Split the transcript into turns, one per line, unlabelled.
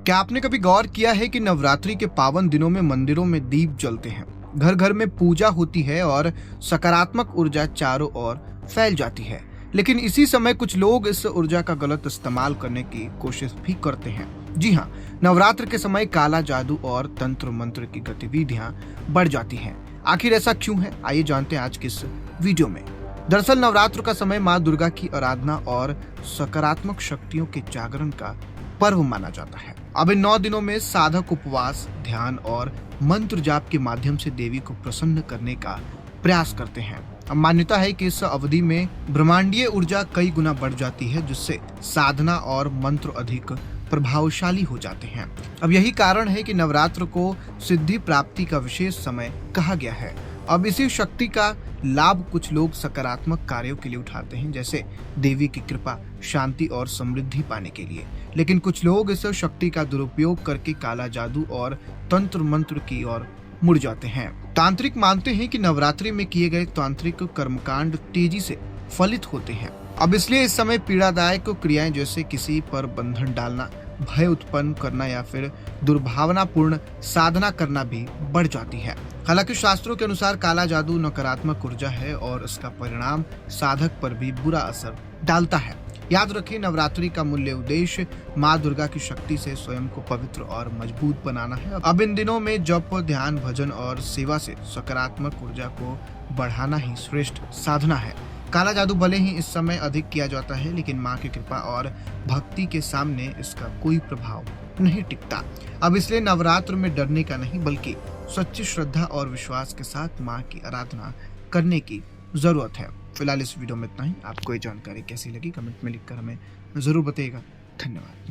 क्या आपने कभी गौर किया है कि नवरात्रि के पावन दिनों में मंदिरों में दीप जलते हैं, घर घर में पूजा होती है और सकारात्मक ऊर्जा चारों ओर फैल जाती है। लेकिन इसी समय कुछ लोग इस ऊर्जा का गलत इस्तेमाल करने की कोशिश भी करते हैं। जी हाँ, नवरात्र के समय काला जादू और तंत्र मंत्र की गतिविधियां बढ़ जाती हैं। आखिर ऐसा क्यों है, आइए जानते हैं आज के इस वीडियो में। दरअसल नवरात्र का समय माँ दुर्गा की आराधना और सकारात्मक शक्तियों के जागरण का पर्व माना जाता है। अब इन 9 दिनों में साधक उपवास, ध्यान और मंत्र जाप के माध्यम से देवी को प्रसन्न करने का प्रयास करते हैं। अब मान्यता है कि इस अवधि में ब्रह्मांडीय ऊर्जा कई गुना बढ़ जाती है, जिससे साधना और मंत्र अधिक प्रभावशाली हो जाते हैं। अब यही कारण है कि नवरात्र को सिद्धि प्राप्ति का विशेष समय कहा गया है। अब इसी शक्ति का लाभ कुछ लोग सकारात्मक कार्यों के लिए उठाते हैं, जैसे देवी की कृपा, शांति और समृद्धि पाने के लिए। लेकिन कुछ लोग इस शक्ति का दुरुपयोग करके काला जादू और तंत्र मंत्र की ओर मुड़ जाते हैं। तांत्रिक मानते हैं कि नवरात्रि में किए गए तांत्रिक कर्मकांड तेजी से फलित होते हैं। अब इसलिए इस समय पीड़ादायक क्रियाएं जैसे किसी पर बंधन डालना, भय उत्पन्न करना या फिर दुर्भावनापूर्ण साधना करना भी बढ़ जाती है। हालांकि शास्त्रों के अनुसार काला जादू नकारात्मक ऊर्जा है और इसका परिणाम साधक पर भी बुरा असर डालता है। याद रखें, नवरात्रि का मूल्य उद्देश्य माँ दुर्गा की शक्ति से स्वयं को पवित्र और मजबूत बनाना है। अब इन दिनों में जप, ध्यान, भजन और सेवा से सकारात्मक ऊर्जा को बढ़ाना ही श्रेष्ठ साधना है। काला जादू भले ही इस समय अधिक किया जाता है, लेकिन माँ की कृपा और भक्ति के सामने इसका कोई प्रभाव नहीं टिकता। अब इसलिए नवरात्र में डरने का नहीं, बल्कि सच्ची श्रद्धा और विश्वास के साथ माँ की आराधना करने की जरूरत है। फिलहाल इस वीडियो में इतना ही। आपको ये जानकारी कैसी लगी कमेंट में लिखकर हमें जरूर बताइएगा। धन्यवाद।